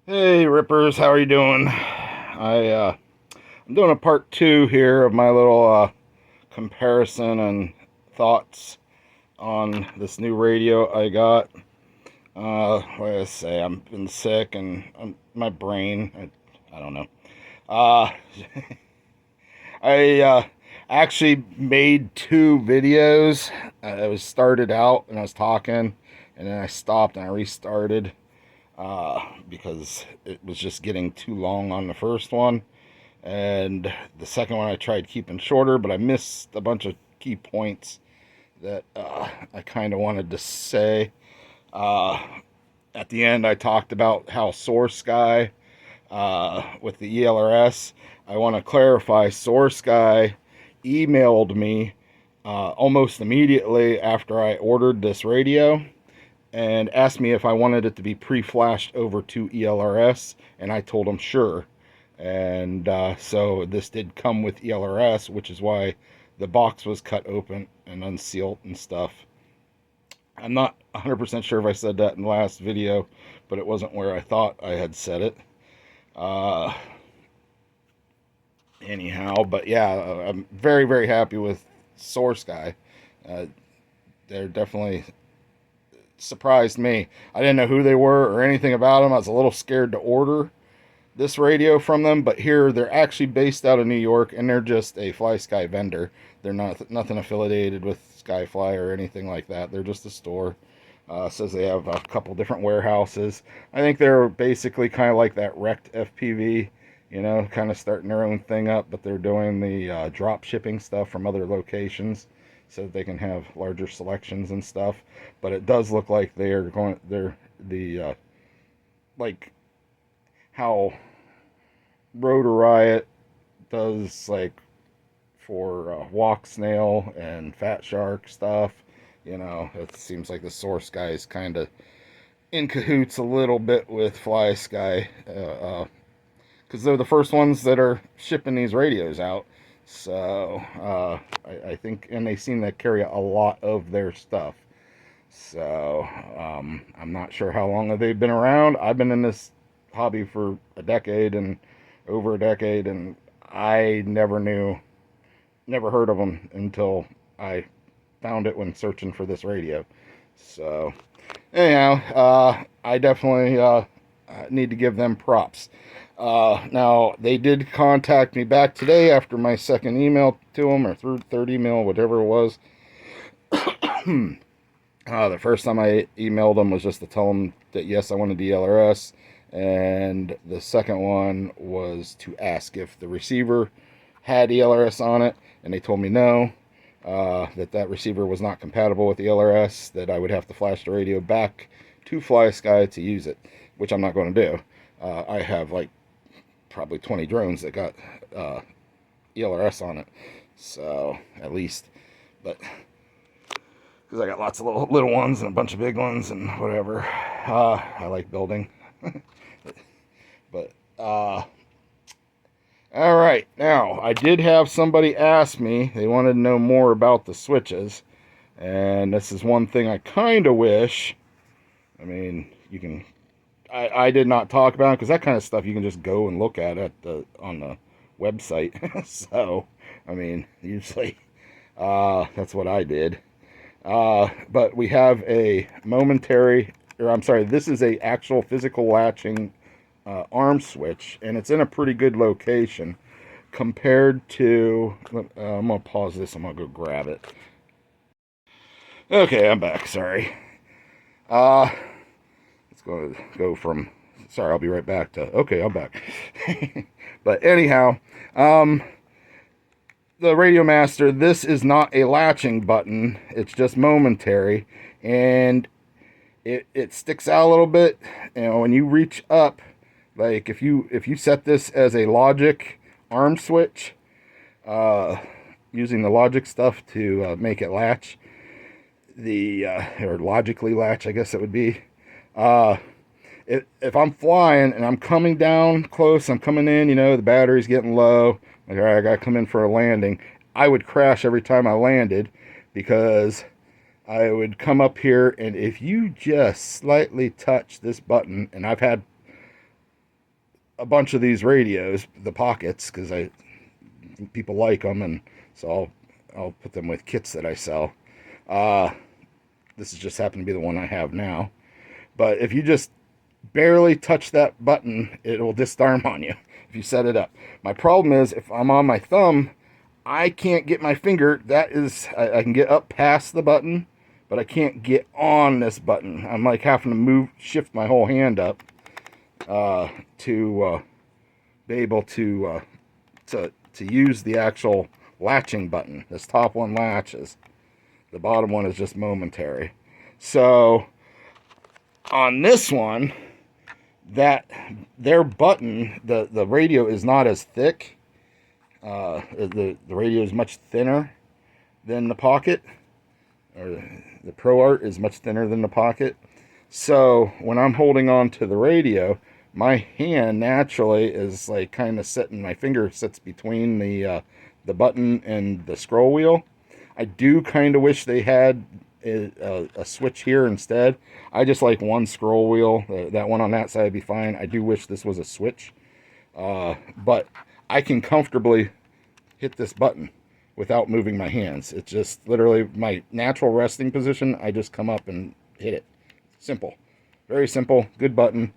Hey Rippers, how are you doing? I'm doing a part two here of my little comparison and thoughts on this new radio I got. Like I say, I've been sick and my brain, I don't know. Uh, I actually made two videos. I was started out and I was talking, and then I stopped and I restarted because it was just getting too long on the first one. And the second one I tried keeping shorter, but I missed a bunch of key points that I kind of wanted to say. Uh, at the end, I talked about how Source Sky with the ELRS. I want to clarify Source Sky emailed me almost immediately after I ordered this radio and asked me if I wanted it to be pre-flashed over to ELRS, and I told them sure. And so this did come with ELRS, which is why the box was cut open and unsealed and stuff. I'm not 100% sure if I said that in the last video, but it wasn't where I thought I had said it. Uh, anyhow, but yeah, I'm very, very happy with Source Guy. Uh, they're definitely surprised me. I didn't know who they were or anything about them. I was a little scared to order this radio from them, but here they're actually based out of New York, and they're just a Flysky vendor. They're not nothing affiliated with Skyfly or anything like that. They're just a store. Says they have a couple different warehouses. I think they're basically kind of like that wrecked FPV, kind of starting their own thing up, but they're doing the drop shipping stuff from other locations so that they can have larger selections and stuff. But it does look like they're the like how Rotor Riot does, like, for Walk Snail and Fat Shark stuff. It seems like the Source Guy is kind of in cahoots a little bit with Fly Sky, because they're the first ones that are shipping these radios out. So I think, and they seem to carry a lot of their stuff. So I'm not sure how long they've been around. I've been in this hobby for a decade and over a decade, and I never heard of them until I found it when searching for this radio. So anyhow, I definitely need to give them props. Now, they did contact me back today after my second email to them, or third email, whatever it was. The first time I emailed them was just to tell them that yes, I wanted DLRS, and the second one was to ask if the receiver had ELRS on it, and they told me no, that receiver was not compatible with the ELRS, that I would have to flash the radio back to Flysky to use it, which I'm not going to do. I have like probably 20 drones that got ELRS on it, so at least, but because I got lots of little ones and a bunch of big ones and whatever. I like building. But all right, now I did have somebody ask me. They wanted to know more about the switches, and this is one thing I kind of wish. I mean, you can. I did not talk about it because that kind of stuff you can just go and look at on the website. So, I mean, usually that's what I did. But we have a momentary, or I'm sorry, this is a actual physical latching arm switch, and it's in a pretty good location compared to, I'm going to pause this, I'm going to go grab it. Okay, I'm back, sorry. Let's go from, sorry, I'll be right back to, okay, I'm back. But anyhow, the Radio Master, this is not a latching button. It's just momentary, and it sticks out a little bit. When you reach up, like if you set this as a logic arm switch, using the logic stuff to make it latch, or logically latch, I guess it would be. If I'm flying and I'm coming down close, I'm coming in, the battery's getting low, like, all right, I gotta come in for a landing, I would crash every time I landed, because I would come up here, and if you just slightly touch this button, and I've had a bunch of these radios, the pockets, because people like them, and so I'll put them with kits that I sell. This has just happened to be the one I have now. But if you just barely touch that button, it will disarm on you if you set it up. My problem is if I'm on my thumb, I can't get my finger. That is, I can get up past the button, but I can't get on this button. I'm like having to shift my whole hand up to be able to use the actual latching button. This top one latches. The bottom one is just momentary. So on this one, that their button, the radio is not as thick. The radio is much thinner than the pocket, or the ProArt is much thinner than the pocket. So when I'm holding on to the radio, my hand naturally is like kind of sitting, my finger sits between the button and the scroll wheel. I do kind of wish they had a switch here instead. I just like one scroll wheel. That one on that side would be fine. I do wish this was a switch. But I can comfortably hit this button without moving my hands. It's just literally my natural resting position. I just come up and hit it. Simple. Very simple. Good button.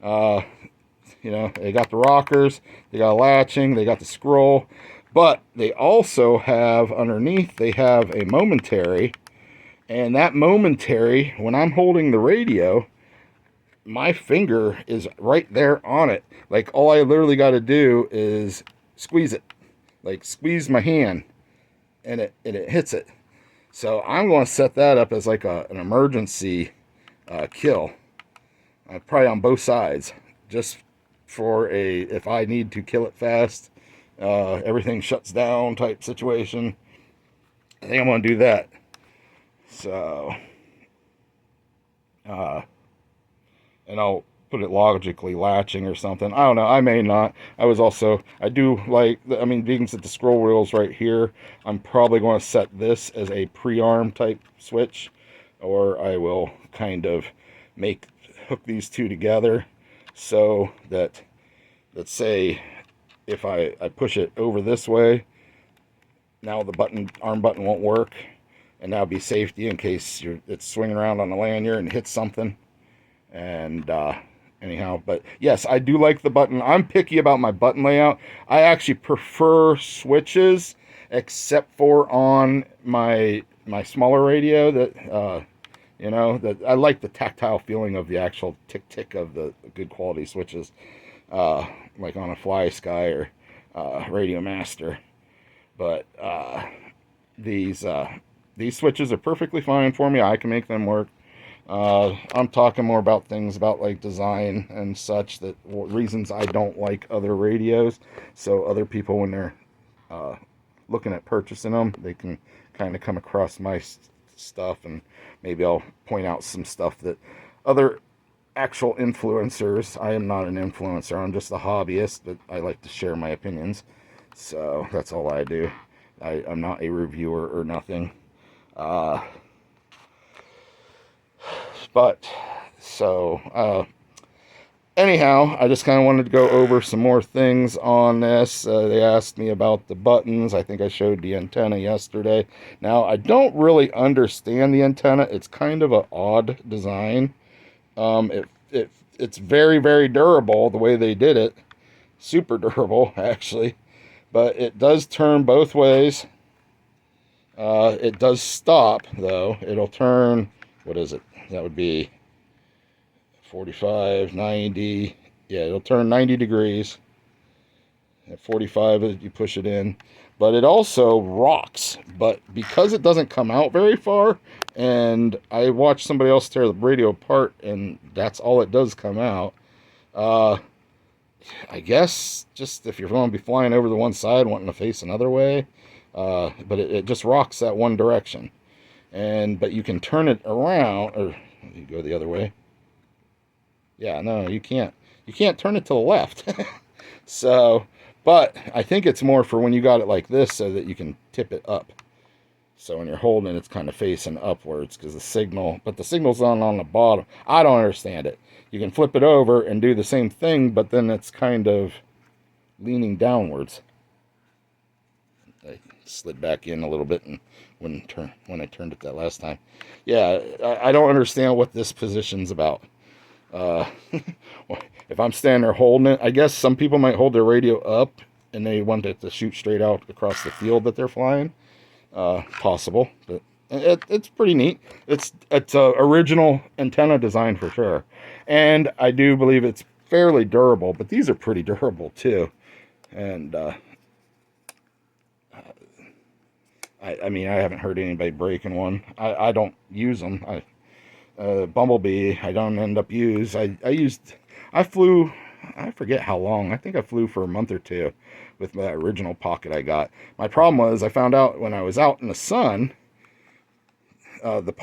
You know, they got the rockers, they got latching, they got the scroll, but they also have underneath, they have a momentary, and that momentary, when I'm holding the radio, my finger is right there on it. Like, all I literally got to do is squeeze it, like squeeze my hand, and it hits it. So I'm going to set that up as like an emergency kill, probably on both sides, just for if I need to kill it fast, everything shuts down type situation. I think I'm going to do that. So, and I'll put it logically latching or something. I don't know. I may not. I do like, I mean, being that the scroll wheel's right here, I'm probably going to set this as a pre-arm type switch, or I will kind of hook these two together so that, let's say, if I push it over this way, now the arm button won't work, and that'll be safety in case it's swinging around on the lanyard and hits something. And anyhow, but yes, I do like the button. I'm picky about my button layout. I actually prefer switches, except for on my smaller radio that you know, that I like the tactile feeling of the actual tick of the good quality switches, like on a Flysky or Radio Master. But these switches are perfectly fine for me. I can make them work. I'm talking more about things about like design and such, that reasons I don't like other radios, so other people, when they're looking at purchasing them, they can kind of come across my stuff, and maybe I'll point out some stuff that other actual influencers. I am not an influencer, I'm just a hobbyist, but I like to share my opinions, so that's all I do. I'm not a reviewer or nothing. But so anyhow, I just kind of wanted to go over some more things on this. They asked me about the buttons. I think I showed the antenna yesterday. Now, I don't really understand the antenna. It's kind of an odd design. It's very, very durable the way they did it. Super durable, actually. But it does turn both ways. It does stop, though. It'll turn, what is it? That would be 45, 90. Yeah, it'll turn 90 degrees. At 45, you push it in. But it also rocks. But because it doesn't come out very far, and I watched somebody else tear the radio apart, and that's all it does come out. I guess just if you're going to be flying over the one side, wanting to face another way. But it just rocks that one direction. But you can turn it around, or you go the other way. Yeah, no, you can't. You can't turn it to the left. So, but I think it's more for when you got it like this, so that you can tip it up. So when you're holding it, it's kind of facing upwards because the signal, but the signal's on the bottom. I don't understand it. You can flip it over and do the same thing, but then it's kind of leaning downwards. I slid back in a little bit and when I turned it that last time. Yeah, I don't understand what this position's about. If I'm standing there holding it, I guess some people might hold their radio up and they want it to shoot straight out across the field that they're flying. Possible, but it's pretty neat. It's a original antenna design for sure, and I do believe it's fairly durable. But these are pretty durable too, and I mean, I haven't heard anybody breaking one. I don't use them. Bumblebee, I don't end up I flew, I forget how long. I think I flew for a month or two with that original pocket I got. My problem was I found out when I was out in the sun,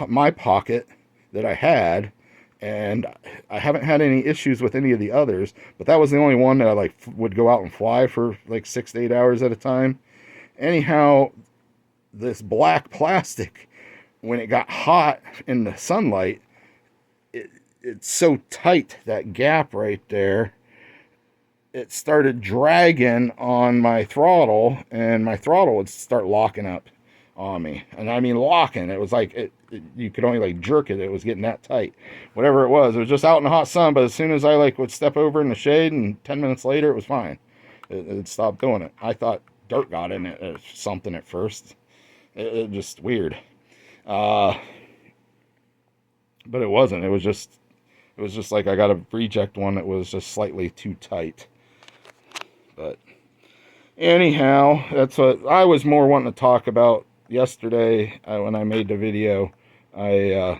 my pocket that I had, and I haven't had any issues with any of the others, but that was the only one that I would go out and fly for like 6 to 8 hours at a time. Anyhow, this black plastic, when it got hot in the sunlight, it's so tight, that gap right there, it started dragging on my throttle, and my throttle would start locking up on me. And I mean locking. It was like you could only like jerk it. It was getting that tight. Whatever it was just out in the hot sun, but as soon as I would step over in the shade, and 10 minutes later it was fine. It stopped doing it. I thought dirt got in it or something at first. It just weird. But it wasn't. It was just like I got a reject one that was just slightly too tight. But anyhow, that's what I was more wanting to talk about yesterday when I made the video. I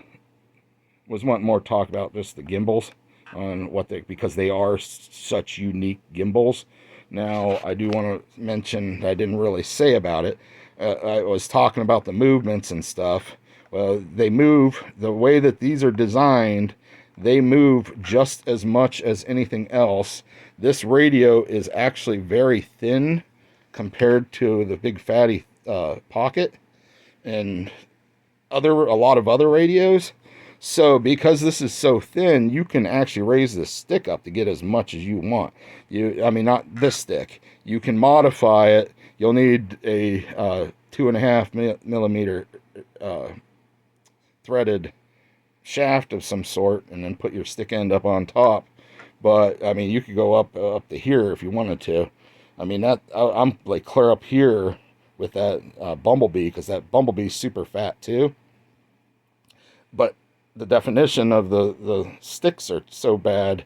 was wanting more to talk about just the gimbals on because they are such unique gimbals. Now, I do want to mention that I didn't really say about it. I was talking about the movements and stuff. Well, they move the way that these are designed. They move just as much as anything else. This radio is actually very thin compared to the big fatty pocket and a lot of other radios. So because this is so thin, you can actually raise this stick up to get as much as you want. I mean, not this stick. You can modify it. You'll need a 2.5 millimeter threaded shaft of some sort, and then put your stick end up on top. But I mean, you could go up to here if you wanted to. I mean, I'm like clear up here with that Bumblebee, because that Bumblebee's super fat too. But the definition of the sticks are so bad.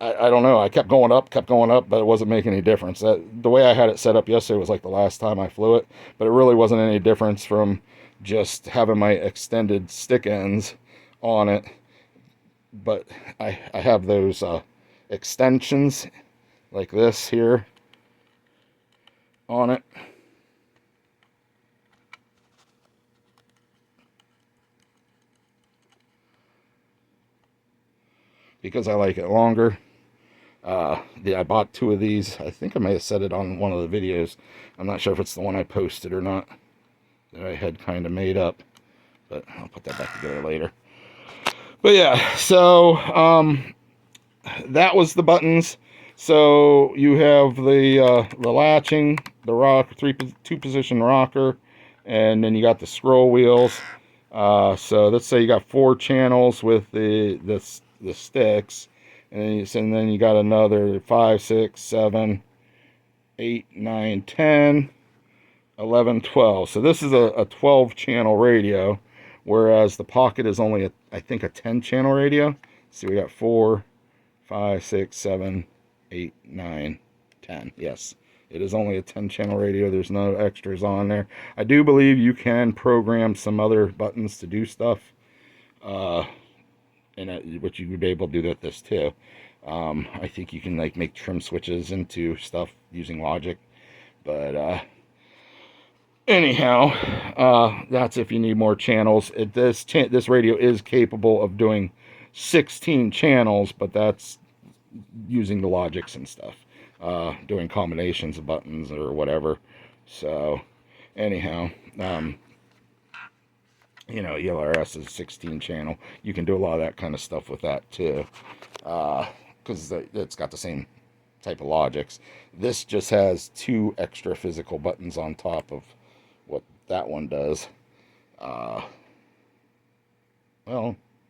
I don't know. I kept going up, but it wasn't making any difference. The way I had it set up yesterday was like the last time I flew it, but it really wasn't any difference from just having my extended stick ends on it. But I have those extensions like this here on it. Because I like it longer. I bought 2 of these. I think I may have said it on one of the videos. I'm not sure if it's the one I posted or not, that I had kind of made up, but I'll put that back together later. But yeah, so that was the buttons. So you have the latching, the rock, 2-position rocker, and then you got the scroll wheels. So let's say you got 4 channels with the sticks, and then you got another 5, 6, 7, 8, 9, 10, 11, 12. So this is a 12 channel radio, whereas the Pocket is only I think a 10 channel radio. So we got 4, 5, 6, 7, 8, 9, 10. Yes, it is only a 10 channel radio. There's no extras on there. I do believe you can program some other buttons to do stuff, which you would be able to do this too. I think you can like make trim switches into stuff using Logic, but anyhow, that's if you need more channels. This radio is capable of doing 16 channels, but that's using the Logics and stuff, doing combinations of buttons or whatever. So anyhow, You know, ELRS is 16 channel. You can do a lot of that kind of stuff with that too, because it's got the same type of logics. This just has 2 extra physical buttons on top of what that one does. Well,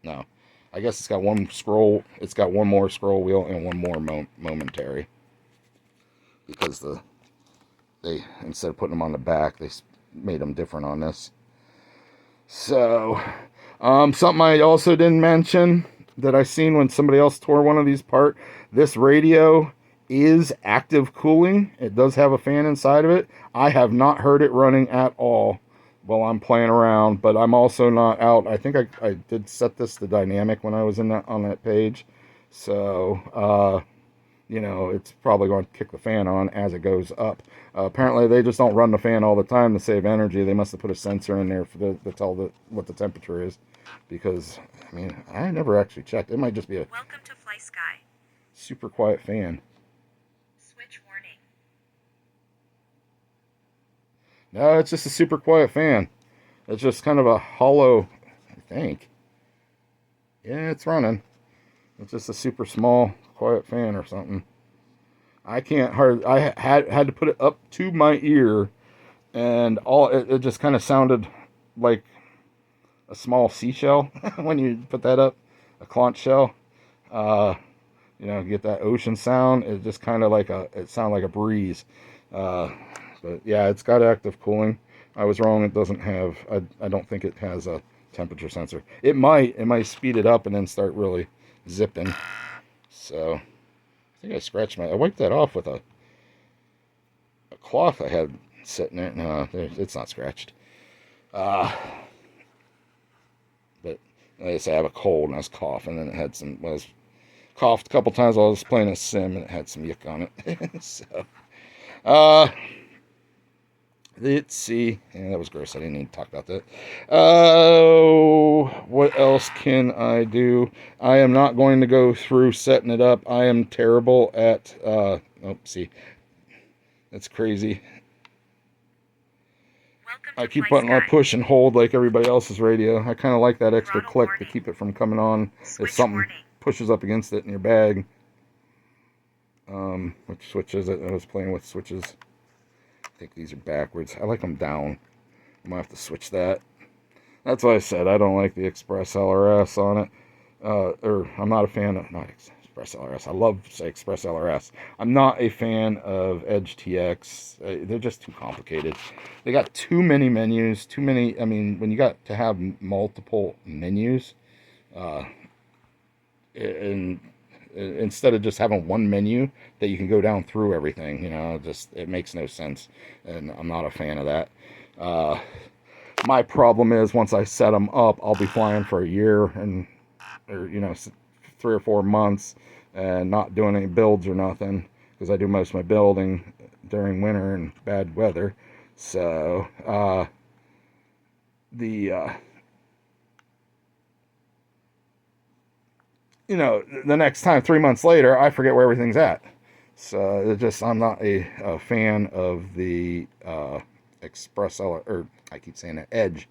no. I guess it's got one scroll. It's got one more scroll wheel and one more momentary. Because they instead of putting them on the back, they made them different on this. So, something I also didn't mention that I seen when somebody else tore one of these apart. This radio is active cooling. It does have a fan inside of it. I have not heard it running at all while I'm playing around, but I'm also not out. I think I did set this to dynamic when I was on that page. So, you know, it's probably going to kick the fan on as it goes up. Apparently, they just don't run the fan all the time to save energy. They must have put a sensor in there to tell what the temperature is. Because, I mean, I never actually checked. It might just be a Welcome to Flysky. Super quiet fan. Switch warning. No, it's just a super quiet fan. It's just kind of a hollow, I think. Yeah, it's running. It's just a super small, quiet fan or something. I can't hardly. I had to put it up to my ear, and it just kind of sounded like a small seashell when you put that up, a conch shell. You know, get that ocean sound. It just kind of it sounded like a breeze. But yeah, it's got active cooling. I was wrong. It doesn't have. I don't think it has a temperature sensor. It might speed it up and then start really zipping. So I think I scratched I wiped that off with a cloth I had sitting there. No, it's not scratched. But like I say, I have a cold and I was coughing, and it had some. I was coughed a couple times while I was playing a sim, and it had some yuck on it. So, let's see. Yeah, that was gross. I didn't need to talk about that. What else can I do? I am not going to go through setting it up. I am terrible at. See, that's crazy. I keep button on push and hold like everybody else's radio. I kind of like that extra click to keep it from coming on if something pushes up against it in your bag. Which switch is it? I was playing with switches. I think these are backwards. I like them down. I might have to switch that. That's why I said I don't like the Express LRS on it. Or I'm not a fan of not Express LRS. I love Express LRS. I'm not a fan of Edge TX. They're just too complicated. They got too many menus. Too many. I mean, when you got to have multiple menus, and instead of just having one menu that you can go down through everything, you know, just it makes no sense, and I'm not a fan of that. My problem is once I set them up, I'll be flying for a year or you know 3 or 4 months and not doing any builds or nothing because I do most of my building during winter and bad weather. So you know, the next time 3 months later, I forget where everything's at. So it just I'm not a fan of the Express or I keep saying that Edge.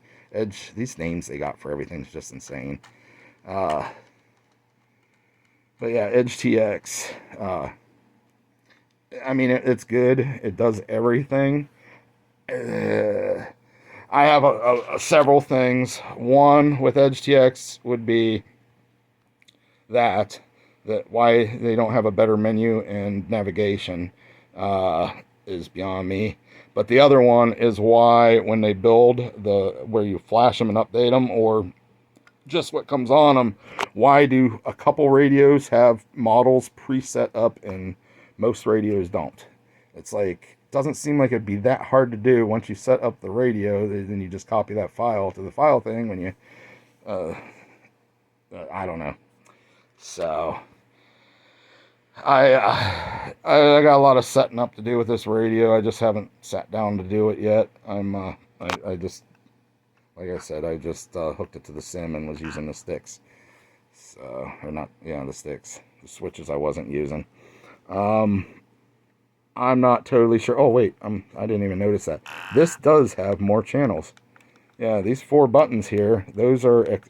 These names they got for everything is just insane. But yeah, Edge TX. I mean, it's good. It does everything. I have several things. One with Edge TX would be that why they don't have a better menu and navigation is beyond me. But the other one is why when they build where you flash them and update them, or just what comes on them, why do a couple radios have models preset up and most radios don't? It's like, doesn't seem like it'd be that hard to do once you set up the radio. Then you just copy that file to the file thing when you I don't know. So I got a lot of setting up to do with this radio. I just haven't sat down to do it yet. I just, like I said, I just hooked it to the sim and was using the sticks. So, or not, yeah, the sticks. The switches I wasn't using. I'm not totally sure. Oh wait, I didn't even notice that. This does have more channels. Yeah, these 4 buttons here, those are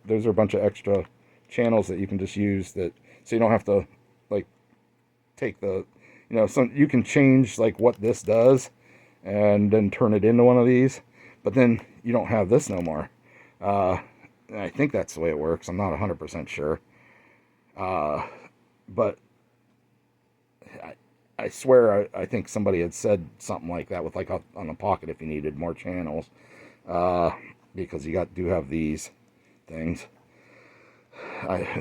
those are a bunch of extra channels that you can just use, that so you don't have to like take the, some you can change like what this does and then turn it into one of these, but then you don't have this no more. Uh, I think that's the way it works. I'm not 100% sure. But I swear I think somebody had said something like that with like on the pocket if you needed more channels, uh, because you do have these things.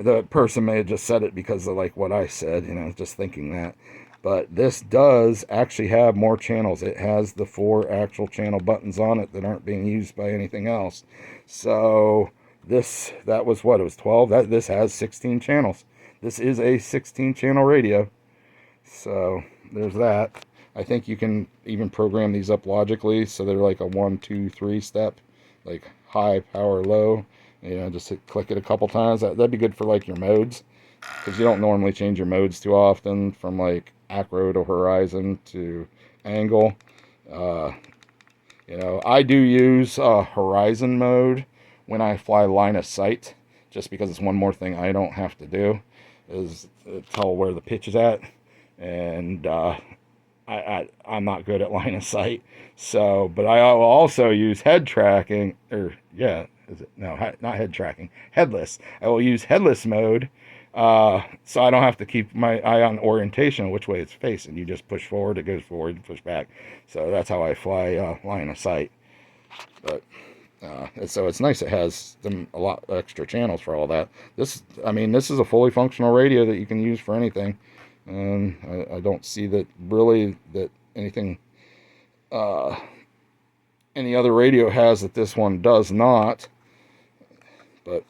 The person may have just said it because of like what I said, just thinking that. But this does actually have more channels. It has the 4 actual channel buttons on it that aren't being used by anything else. So that was what, it was 12. This has 16 channels. This is a 16 channel radio. So there's that. I think you can even program these up logically so they're like a 1, 2, 3 step, like high, power, low. Just click it a couple times. That'd be good for like your modes, because you don't normally change your modes too often, from like acro to horizon to angle. Uh, I do use horizon mode when I fly line of sight, just because it's one more thing I don't have to do, is tell where the pitch is at, and I'm not good at line of sight. So, but I will also use head tracking, or yeah, is it? No, not head tracking, headless. I will use headless mode, so I don't have to keep my eye on orientation, which way it's facing. You just push forward, it goes forward, push back. So that's how I fly line of sight. But so it's nice. It has a lot of extra channels for all that. This is a fully functional radio that you can use for anything. I don't see that really that anything any other radio has that this one does not. But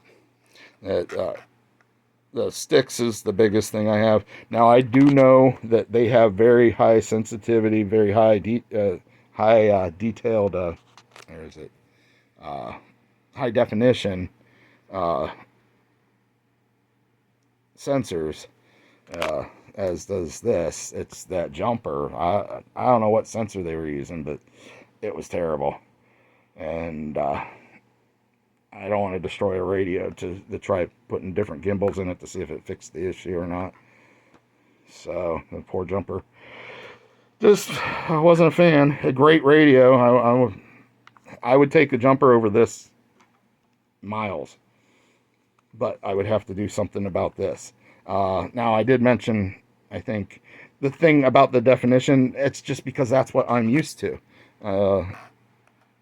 the sticks is the biggest thing I have. Now I do know that they have very high sensitivity, very high detailed. Where is it? High definition sensors. As does this. It's that jumper. I don't know what sensor they were using, but it was terrible. And I don't want to destroy a radio to try putting different gimbals in it to see if it fixed the issue or not. So the poor jumper. I wasn't a fan. A great radio. I would take the jumper over this miles, but I would have to do something about this. Now I did mention, I think, the thing about the definition, it's just because that's what I'm used to.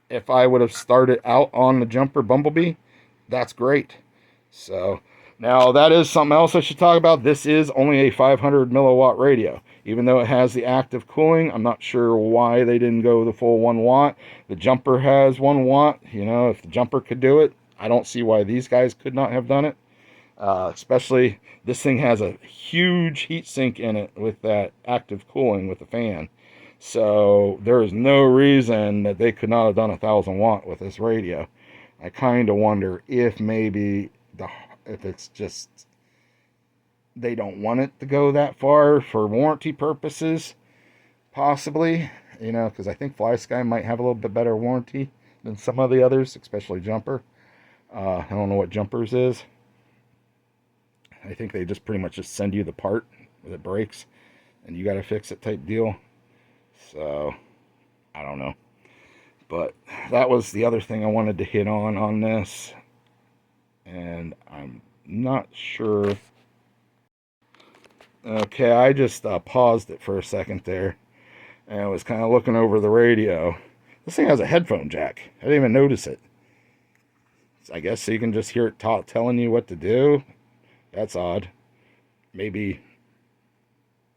If I would have started out on the jumper Bumblebee, that's great. So now that is something else I should talk about. This is only a 500 milliwatt radio. Even though it has the active cooling, I'm not sure why they didn't go the full 1 watt. The jumper has 1 watt. If the jumper could do it, I don't see why these guys could not have done it. Especially, this thing has a huge heat sink in it with that active cooling with the fan. So there is no reason that they could not have done 1,000 watt with this radio. I kind of wonder if maybe if it's just they don't want it to go that far for warranty purposes, possibly. Because I think Flysky might have a little bit better warranty than some of the others, especially Jumper. I don't know what Jumpers is. I think they just pretty much just send you the part that breaks and you got to fix it type deal. So I don't know. But that was the other thing I wanted to hit on this. And I'm not sure. Okay, I just paused it for a second there. And I was kind of looking over the radio. This thing has a headphone jack. I didn't even notice it. I guess so you can just hear it telling you what to do. That's odd. Maybe.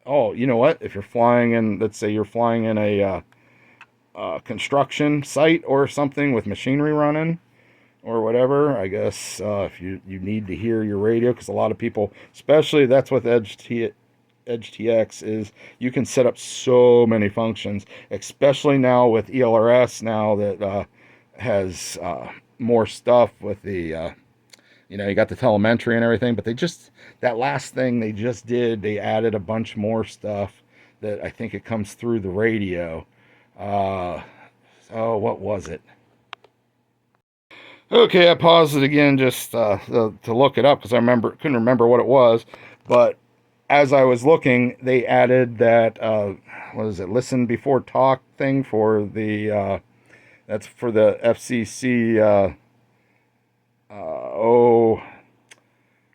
Oh, you know what? If you're flying in, let's say you're flying in a construction site or something with machinery running or whatever, I guess if you need to hear your radio, because a lot of people, especially that's with Edge TX, is you can set up so many functions, especially now with ELRS now that has more stuff with the you got the telemetry and everything, but that last thing they just did, they added a bunch more stuff that I think it comes through the radio. Oh, what was it? Okay, I paused it again just to look it up because couldn't remember what it was. But as I was looking, they added that what is it? Listen before talk thing for the that's for the FCC. Oh,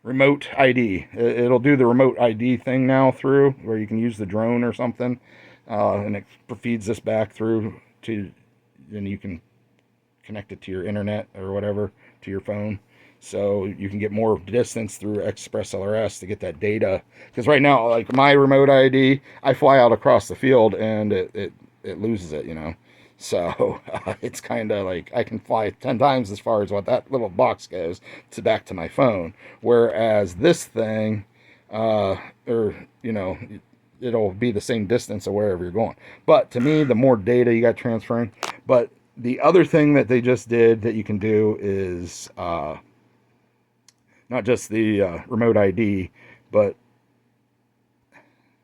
remote ID. It'll do the remote ID thing now through where you can use the drone or something, and it feeds this back through to, then you can connect it to your internet or whatever, to your phone, so you can get more distance through Express LRS to get that data. Because right now, like my remote ID, I fly out across the field and it loses it, you know. So it's kind of like I can fly 10 times as far as what that little box goes to back to my phone. Whereas this thing, or, you know, it'll be the same distance of wherever you're going. But to me, the more data you got transferring. But the other thing that they just did that you can do is not just the remote ID, but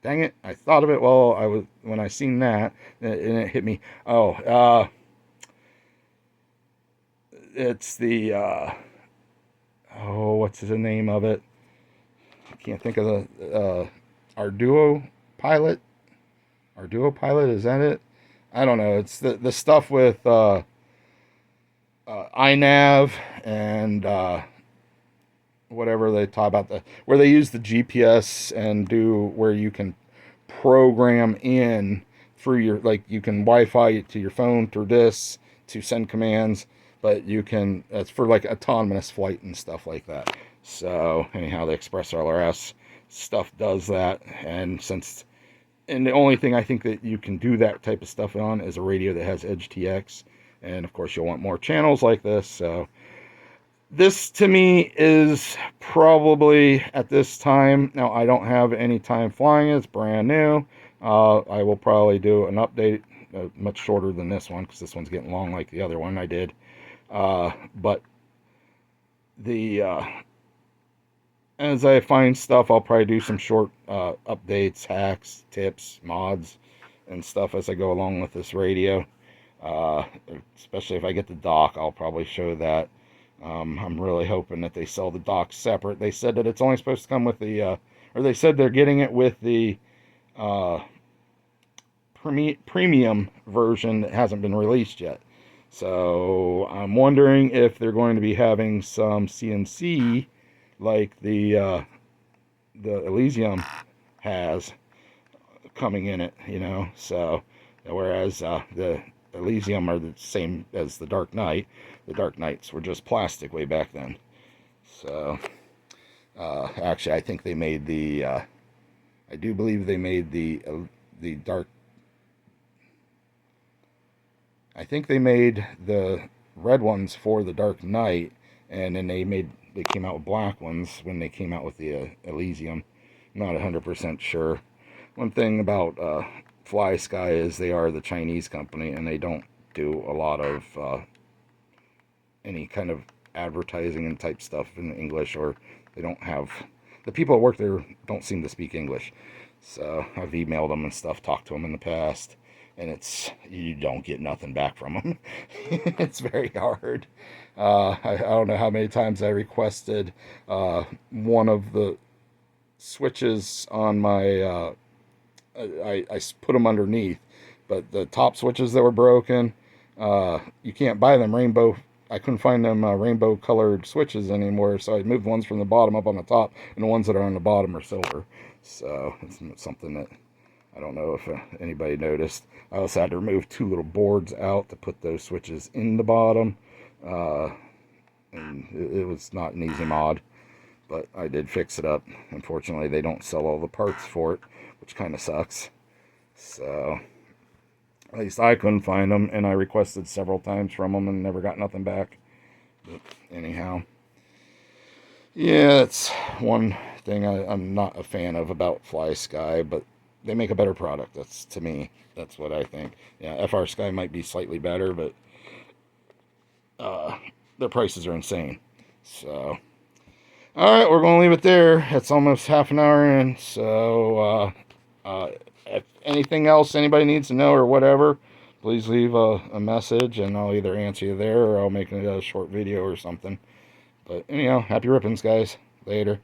dang it, I thought of it while I was when I seen that, and it hit me. Oh, it's the oh, what's the name of it? I can't think of the Arduino Pilot. Arduino Pilot, is that it? I don't know. It's the stuff with iNav and whatever they talk about, the where they use the GPS and do where you can program in through your, like you can Wi-Fi to your phone through this to send commands, but you can, it's for like autonomous flight and stuff like that. So anyhow, the Express LRS stuff does that, and the only thing I think that you can do that type of stuff on is a radio that has Edge TX, and of course you'll want more channels like this. So this to me is probably at this time. Now I don't have any time flying it. It's brand new. I will probably do an update much shorter than this one because this one's getting long like the other one I did. But the as I find stuff, I'll probably do some short updates, hacks, tips, mods, and stuff as I go along with this radio. Uh, Especially if I get the dock, I'll probably show that. I'm really hoping that they sell the dock separate. They said that it's only supposed to come with the, or they said they're getting it with the uh, premium version that hasn't been released yet. So I'm wondering if they're going to be having some CNC like the Elysium has coming in it, you know. So whereas the Elysium are the same as the Dark Knight. The Dark Knights were just plastic way back then. So, actually, I think they made the, I do believe they made the Dark, I think they made the red ones for the Dark Knight, and then they came out with black ones when they came out with the Elysium. I'm not 100% sure. One thing about Flysky is they are the Chinese company, and they don't do a lot of any kind of advertising and type stuff in English, or they don't have, the people that work there don't seem to speak English. So I've emailed them and stuff, talked to them in the past, and you don't get nothing back from them. It's very hard. I don't know how many times I requested one of the switches on my I put them underneath, but the top switches that were broken, you can't buy them rainbow. I couldn't find them rainbow colored switches anymore, so I moved ones from the bottom up on the top, and the ones that are on the bottom are silver. So it's something that I don't know if anybody noticed. I also had to remove two little boards out to put those switches in the bottom, and it was not an easy mod, but I did fix it up. Unfortunately, they don't sell all the parts for it, which kind of sucks. So at least I couldn't find them, and I requested several times from them and never got nothing back. But anyhow, yeah, it's one thing I'm not a fan of about Flysky, but they make a better product. To me, that's what I think. Yeah, FR Sky might be slightly better, but their prices are insane. So, all right, we're going to leave it there. It's almost half an hour in, so if anything else anybody needs to know or whatever, please leave a message, and I'll either answer you there or I'll make a short video or something. But anyhow, happy rippings, guys. Later.